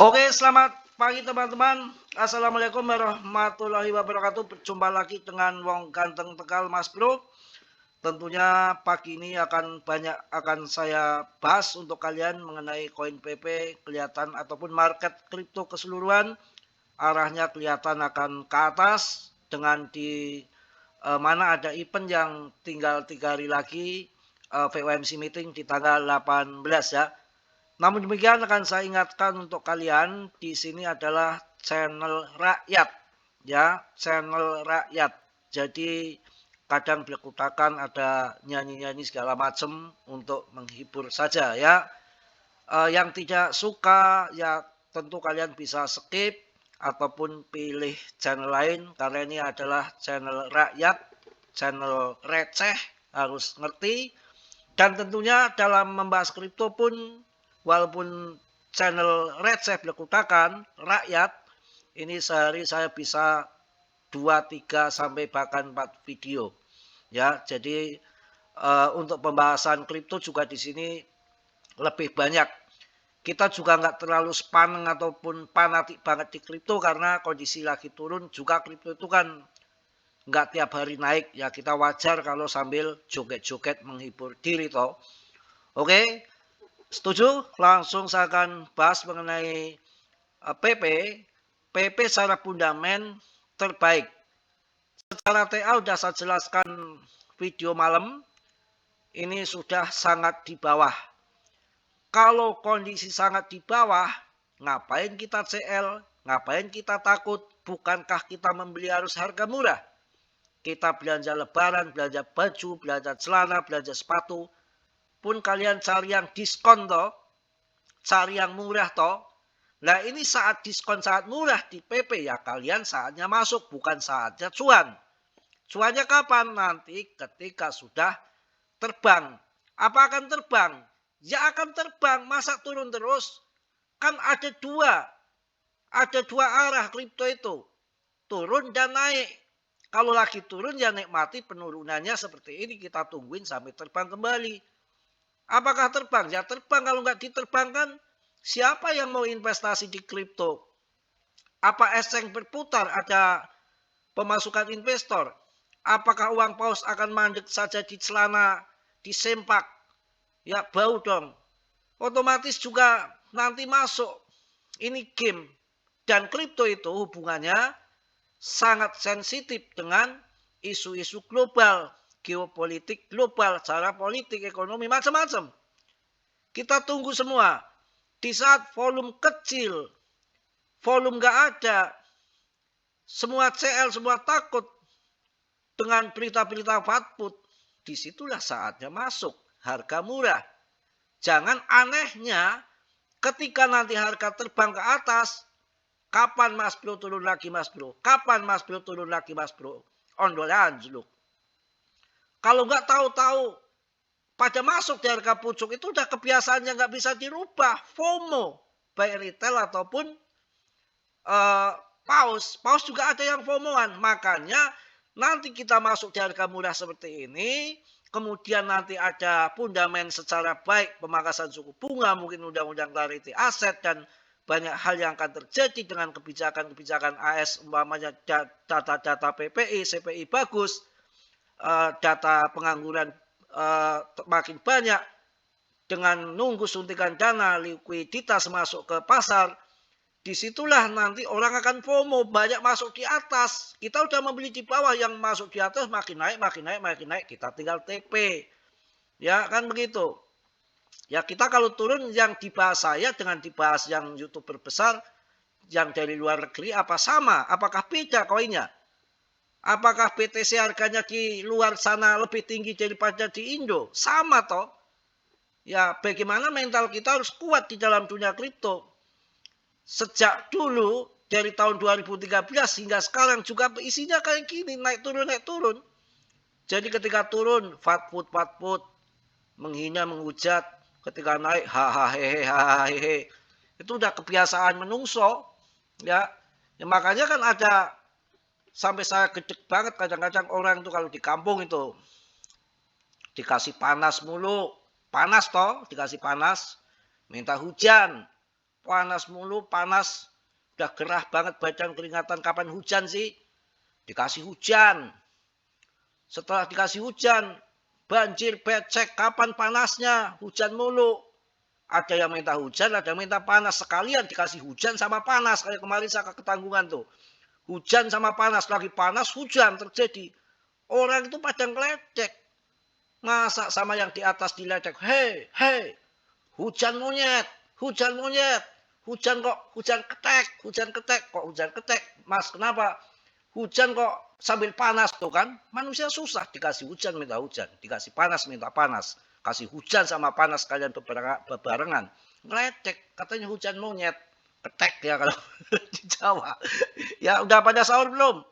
Oke, selamat pagi teman-teman. Assalamualaikum warahmatullahi wabarakatuh. Berjumpa lagi dengan Wong Ganteng Tegal Mas Bro. Tentunya pagi ini akan saya bahas untuk kalian mengenai koin PP kelihatan ataupun market kripto keseluruhan. Arahnya kelihatan akan ke atas dengan di mana ada event yang tinggal 3 hari lagi, FOMC meeting di tanggal 18 ya. Namun demikian akan saya ingatkan untuk kalian, di sini adalah channel rakyat ya, channel rakyat. Jadi kadang berkutakan ada nyanyi-nyanyi segala macam untuk menghibur saja ya. Yang tidak suka ya tentu kalian bisa skip ataupun pilih channel lain, karena ini adalah channel rakyat, channel receh, harus ngerti. Dan tentunya dalam membahas kripto pun, walaupun channel receh berkutakan rakyat, ini sehari saya bisa 2, 3 sampai bahkan 4 video ya. Jadi untuk pembahasan kripto juga di sini lebih banyak. Kita juga nggak terlalu spaneng ataupun fanatik banget di kripto, karena kondisi lagi turun juga. Kripto itu kan nggak tiap hari naik ya, kita wajar kalau sambil joget-joget menghibur diri toh. Oke, setuju? Langsung saya akan bahas mengenai PP secara fundamen terbaik. Secara TA sudah saya jelaskan video malam, ini sudah sangat di bawah. Kalau kondisi sangat di bawah, ngapain kita CL? Ngapain kita takut? Bukankah kita membeli harus harga murah? Kita belanja lebaran, belanja baju, belanja celana, belanja sepatu. Pun kalian cari yang diskon toh, cari yang murah toh. Nah ini saat diskon saat murah di PP ya, kalian saatnya masuk, bukan saatnya cuan. Cuannya kapan? Nanti ketika sudah terbang. Apa akan terbang? Ya akan terbang, masa turun terus? Kan ada dua arah kripto itu, turun dan naik. Kalau lagi turun ya nikmati penurunannya seperti ini, kita tungguin sampai terbang kembali. Apakah terbang? Ya terbang. Kalau nggak diterbangkan, siapa yang mau investasi di kripto? Apa eseng berputar, ada pemasukan investor? Apakah uang paus akan mandek saja di celana, di sempak? Ya bau dong. Otomatis juga nanti masuk. Ini game. Dan kripto itu hubungannya sangat sensitif dengan isu-isu global, geopolitik global, cara politik, ekonomi, macam-macam. Kita tunggu semua. Di saat volume kecil, volume nggak ada, semua CL, semua takut dengan berita-berita fatput, disitulah saatnya masuk harga murah. Jangan anehnya ketika nanti harga terbang ke atas, kapan Mas Bro turun lagi Mas Bro? Kapan Mas Bro turun lagi Mas Bro? Ondol anjluk. Kalau nggak tahu-tahu pada masuk di harga pucuk, itu udah kebiasaannya nggak bisa dirubah. FOMO, baik retail ataupun paus. Paus juga ada yang FOMO-an. Makanya nanti kita masuk di harga murah seperti ini, kemudian nanti ada fundamen secara baik, pemangkasan suku bunga, mungkin undang-undang clarity aset, dan banyak hal yang akan terjadi dengan kebijakan-kebijakan AS, umpamanya data-data PPI, CPI bagus, data pengangguran makin banyak, dengan nunggu suntikan dana, likuiditas masuk ke pasar. Disitulah nanti orang akan FOMO, banyak masuk di atas. Kita udah membeli di bawah, yang masuk di atas makin naik, makin naik, makin naik. Kita tinggal TP. Ya kan begitu. Ya kita kalau turun, yang dibahas saya dengan dibahas yang YouTuber besar, yang dari luar negeri, apa sama? Apakah beda koinnya? Apakah BTC harganya di luar sana lebih tinggi daripada di Indo? Sama toh. Ya bagaimana mental kita harus kuat di dalam dunia kripto. Sejak dulu dari tahun 2013 hingga sekarang juga isinya kayak gini, naik turun. Jadi ketika turun fatput menghina, menghujat, ketika naik hahaha. Itu udah kebiasaan menungso ya. Ya makanya kan ada, sampai saya gedek banget kadang-kadang orang itu kalau di kampung itu dikasih panas mulu, panas toh, dikasih panas, minta hujan. panas mulu, panas. Udah gerah banget badan, keringatan. Kapan hujan sih? Dikasih hujan. Setelah dikasih hujan, banjir, becek. Kapan panasnya? Hujan mulu. Ada yang minta hujan, ada yang minta panas. Sekalian dikasih hujan sama panas. Kayak kemarin saya ke Ketanggungan tuh. Hujan sama panas. Lagi panas, hujan terjadi. Orang itu pada ngeledek. Masa sama yang di atas diledek. Hei, hei, hujan monyet, hujan monyet. Hujan kok, hujan ketek, hujan ketek. Kok hujan ketek? Mas, kenapa? Hujan kok sambil panas tuh kan? Manusia susah dikasih hujan minta hujan. Dikasih panas minta panas. Kasih hujan sama panas kalian bebarengan. Ngeledek, katanya hujan monyet. Ketek ya kalau di Jawa. Ya udah pada sahur belum?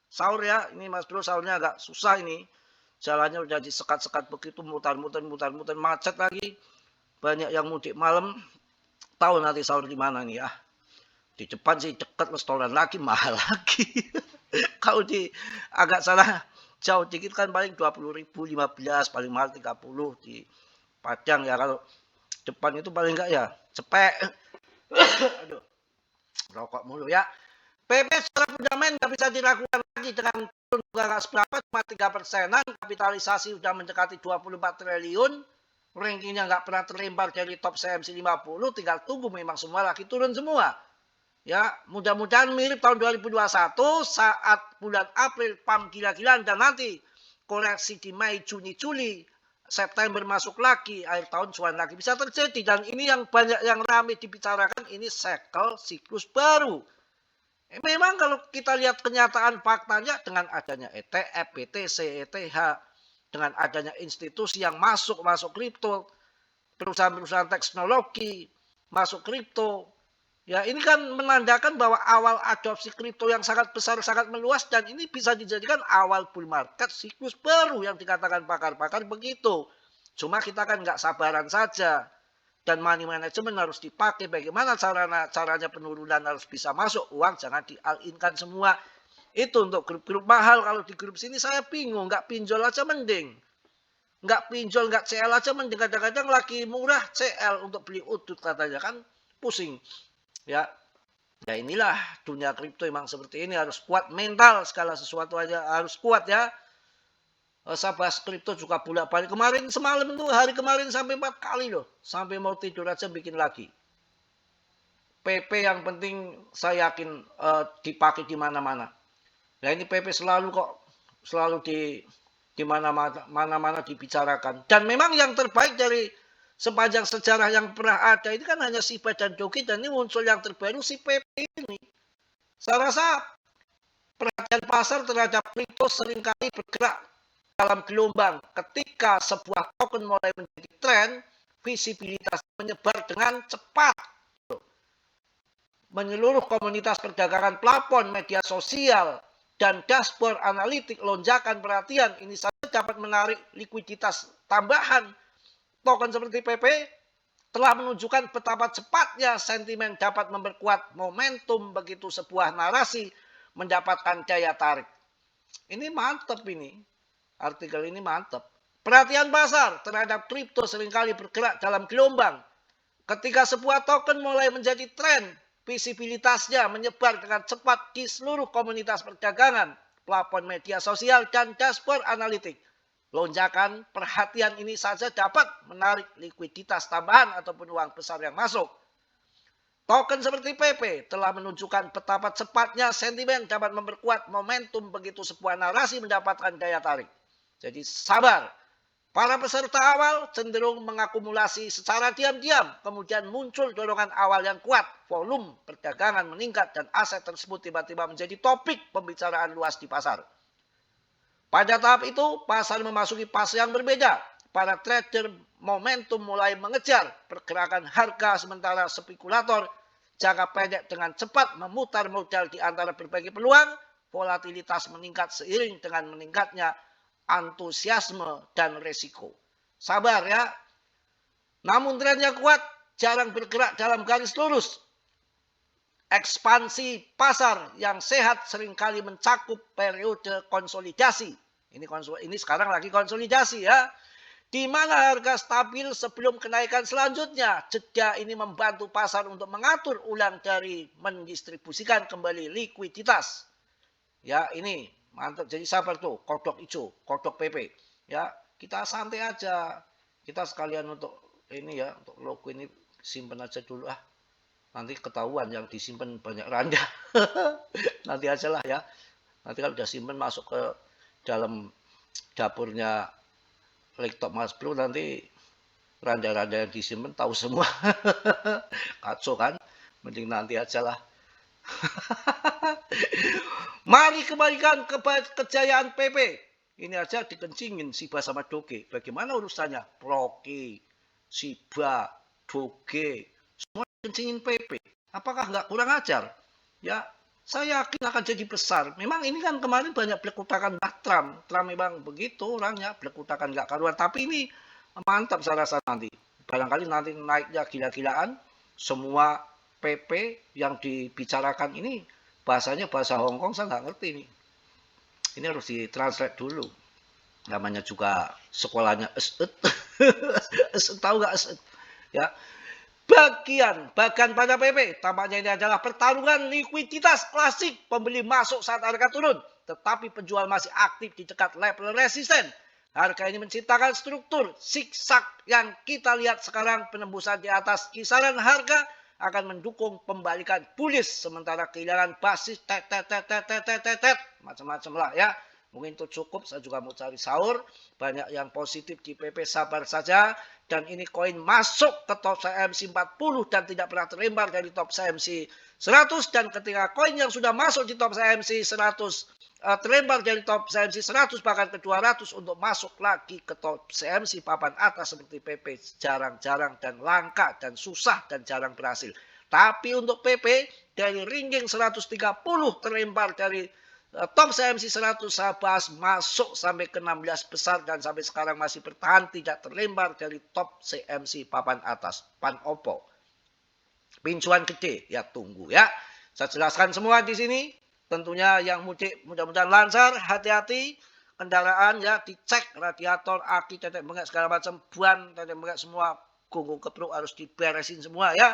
Sahur ya, ini Mas Bro sahurnya agak susah ini. Jalannya udah disekat-sekat begitu, mutar-mutar, macet lagi. Banyak yang mudik malam. Tahu nanti sahur di mana nih ya. Di depan sih dekat, restoran lagi, mahal lagi. Kalau di agak salah jauh dikit kan paling 20.000, 15, paling mahal 30 di Padang ya. Kalau depan itu paling enggak ya, cepet. Aduh, rokok mulu ya. PP secara fundamental nggak bisa dilakukan lagi dengan turun juga nggak seberapa, cuma 3%-an, kapitalisasi sudah mendekati 24 triliun, rankingnya nggak pernah terlempar dari top CMC 50, tinggal tunggu memang semua lagi turun semua. Ya, mudah-mudahan mirip tahun 2021 saat bulan April PAM gila-gilaan dan nanti koreksi di Mei, Juni, Juli, September masuk lagi, akhir tahun cuan lagi bisa terjadi. Dan ini yang banyak yang ramai dibicarakan, ini cycle siklus baru. Memang kalau kita lihat kenyataan faktanya dengan adanya ETF, BTC, ETH, dengan adanya institusi yang masuk kripto, perusahaan-perusahaan teknologi masuk kripto, ya ini kan menandakan bahwa awal adopsi kripto yang sangat besar, sangat meluas, dan ini bisa dijadikan awal bull market siklus baru yang dikatakan pakar-pakar begitu. Cuma kita kan nggak sabaran saja. Dan money management harus dipakai. Bagaimana caranya penurunan harus bisa masuk. Uang jangan di-all-in-kan semua. Itu untuk grup-grup mahal. Kalau di grup sini saya bingung. Nggak pinjol aja mending. Nggak pinjol, nggak CL aja mending. Kadang-kadang lagi murah CL untuk beli udut katanya. Kan pusing. Ya inilah dunia kripto emang seperti ini. Harus kuat mental. Segala sesuatu aja harus kuat ya. Saya bahas kripto juga bolak-balik. Kemarin semalam itu hari kemarin sampai 4 kali loh. Sampai mau tidur aja bikin lagi. PP yang penting saya yakin dipakai di mana-mana. Nah ini PP selalu di mana-mana dibicarakan. Dan memang yang terbaik dari sepanjang sejarah yang pernah ada ini kan hanya Shiba dan Doge, dan ini muncul yang terbaru si PP ini. Saya rasa perhatian pasar terhadap kripto seringkali bergerak dalam gelombang. Ketika sebuah token mulai menjadi tren, visibilitas menyebar dengan cepat. Menyeluruh komunitas perdagangan plafon, media sosial, dan dashboard analitik lonjakan perhatian. Ini saja dapat menarik likuiditas tambahan. Token seperti PP telah menunjukkan betapa cepatnya sentimen dapat memperkuat momentum begitu sebuah narasi mendapatkan daya tarik. Ini mantap ini. Artikel ini mantap. Perhatian pasar terhadap kripto seringkali bergerak dalam gelombang. Ketika sebuah token mulai menjadi tren, visibilitasnya menyebar dengan cepat di seluruh komunitas perdagangan, plafon media sosial, dan dashboard analitik. Lonjakan perhatian ini saja dapat menarik likuiditas tambahan ataupun uang besar yang masuk. Token seperti PP telah menunjukkan betapa cepatnya sentimen dapat memperkuat momentum begitu sebuah narasi mendapatkan daya tarik. Jadi sabar. Para peserta awal cenderung mengakumulasi secara diam-diam. Kemudian muncul dorongan awal yang kuat. Volume perdagangan meningkat dan aset tersebut tiba-tiba menjadi topik pembicaraan luas di pasar. Pada tahap itu, pasar memasuki fase yang berbeda. Para trader momentum mulai mengejar pergerakan harga, sementara spekulator jangka pendek dengan cepat memutar modal di antara berbagai peluang. Volatilitas meningkat seiring dengan meningkatnya antusiasme dan resiko. Sabar ya. Namun trennya kuat, jarang bergerak dalam garis lurus. Ekspansi pasar yang sehat seringkali mencakup periode konsolidasi. Ini sekarang lagi konsolidasi ya. di mana harga stabil sebelum kenaikan selanjutnya. Jeda ini membantu pasar untuk mengatur ulang dari mendistribusikan kembali likuiditas. Ya, ini mantap. Jadi sabar tuh, kodok hijau, kodok PP. Ya, kita santai aja. Kita sekalian untuk ini ya, untuk logo ini simpan aja dulu ah. Nanti ketahuan yang disimpan banyak randa. Nanti aja lah ya. Nanti kalau udah simpan masuk ke dalam dapurnya laptop Mas Bro, nanti randa-randa yang disimpan tahu semua. Kacau kan? Mending nanti aja lah. Mari kembalikan ke kejayaan PP. Ini aja dikencingin Shiba sama Doge. Bagaimana urusannya? Proki, Shiba, Doge, semua dikencingin PP. Apakah nggak kurang ajar? Ya, saya yakin akan jadi besar. Memang ini kan kemarin banyak blekutakan Trump. Trump memang begitu orangnya, blekutakan nggak karuan. Tapi ini mantap saya rasa nanti. Barangkali nanti naiknya gila-gilaan. Semua PP yang dibicarakan ini bahasanya bahasa Hongkong, saya nggak ngerti ini. Ini harus ditranslate dulu. Namanya juga sekolahnya SET. SET tahu nggak SET? Ya. Bagian pada PP, tampaknya ini adalah pertarungan likuiditas klasik. Pembeli masuk saat harga turun, tetapi penjual masih aktif di dekat level resisten. Harga ini menciptakan struktur zigzag yang kita lihat sekarang. Penembusan di atas kisaran harga akan mendukung pembalikan bullish, sementara kehilangan basis macam-macam lah ya. Mungkin itu cukup, saya juga mau cari sahur. Banyak yang positif di PP, sabar saja. Dan ini koin masuk ke top CMC 40 dan tidak pernah terlempar dari top CMC 100. Dan ketika koin yang sudah masuk di top CMC 100 terlempar dari top CMC 100 bahkan ke 200 untuk masuk lagi ke top CMC papan atas seperti PP jarang-jarang dan langka dan susah dan jarang berhasil. Tapi untuk PP dari ringging 130 terlempar dari top CMC 100 saya bahas masuk sampai ke 16 besar dan sampai sekarang masih bertahan tidak terlempar dari top CMC papan atas. Pan Oppo. Pincuan gede ya, tunggu ya. Saya jelaskan semua di sini. Tentunya yang mudik mudah-mudahan lancar, hati-hati kendaraan ya, dicek radiator, aki, tetek bengek segala macam, ban, tetek bengek semua, gunggung kepruk harus diberesin semua ya.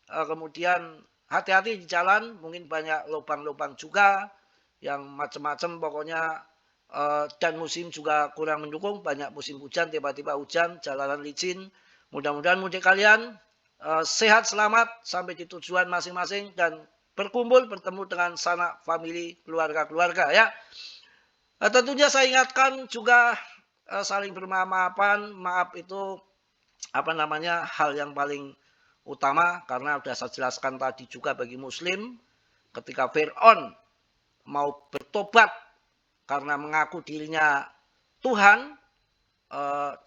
Kemudian hati-hati di jalan, mungkin banyak lubang-lubang juga yang macam-macam pokoknya, dan musim juga kurang mendukung, banyak musim hujan, tiba-tiba hujan, jalanan licin. Mudah-mudahan mudik kalian sehat selamat sampai di tujuan masing-masing dan berkumpul bertemu dengan sanak famili keluarga-keluarga ya. Tentunya saya ingatkan juga saling bermaaf-maafan. Maaf itu apa namanya hal yang paling utama karena sudah saya jelaskan tadi juga bagi muslim ketika Fir'aun mau bertobat karena mengaku dirinya Tuhan,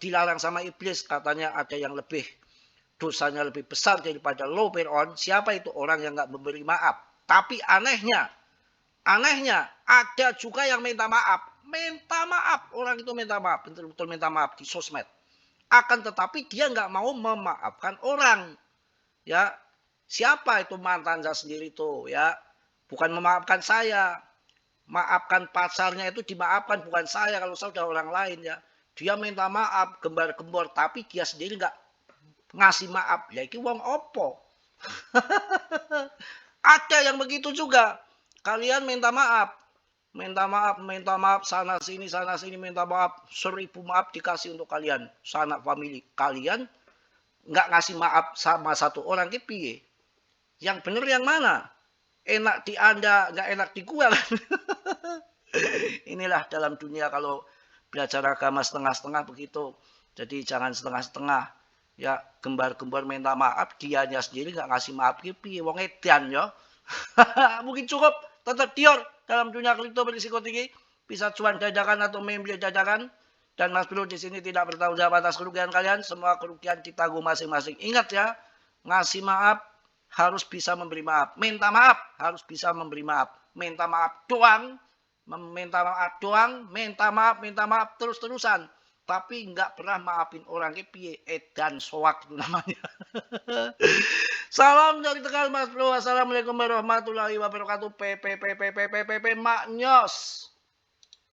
dilarang sama iblis, katanya ada yang lebih dosanya lebih besar daripada lo Fir'aun. Siapa itu? Orang yang nggak memberi maaf. Tapi anehnya ada juga yang minta maaf. Orang itu minta maaf, betul-betul minta maaf di sosmed. Akan tetapi dia nggak mau memaafkan orang. Ya, siapa itu mantan saya sendiri tuh ya? Bukan memaafkan saya. Maafkan pacarnya itu dimaafkan, bukan saya kalau saya udah orang lain ya. Dia minta maaf, gembar-gembor, tapi dia sendiri nggak ngasih maaf. Ya iki wong opo. Ada yang begitu juga. Kalian minta maaf. Minta maaf sana sini minta maaf. 1000 maaf dikasih untuk kalian. Sanak famili. Kalian nggak ngasih maaf sama satu orang ki piye? Yang benar yang mana? Enak di Anda, nggak enak di gua kan? Inilah dalam dunia kalau belajar agama setengah-setengah begitu. Jadi jangan setengah-setengah. Ya, gembar-gembar minta maaf, dianya sendiri nggak ngasih maaf, piye wong edan ya. Mungkin cukup, tetap dior dalam dunia kripto berisiko tinggi, bisa cuan dadakan atau membeli dadakan. Dan Mas Bro di sini tidak bertanggung jawab atas kerugian kalian, semua kerugian ditanggung masing-masing. Ingat ya, ngasih maaf harus bisa memberi maaf, minta maaf harus bisa memberi maaf. Minta maaf doang, minta maaf terus-terusan. Tapi nggak pernah maafin orang piye edan soak itu namanya. Salam dari Tegal Mas Bro. Assalamualaikum warahmatullahi wabarakatuh. Maknyos.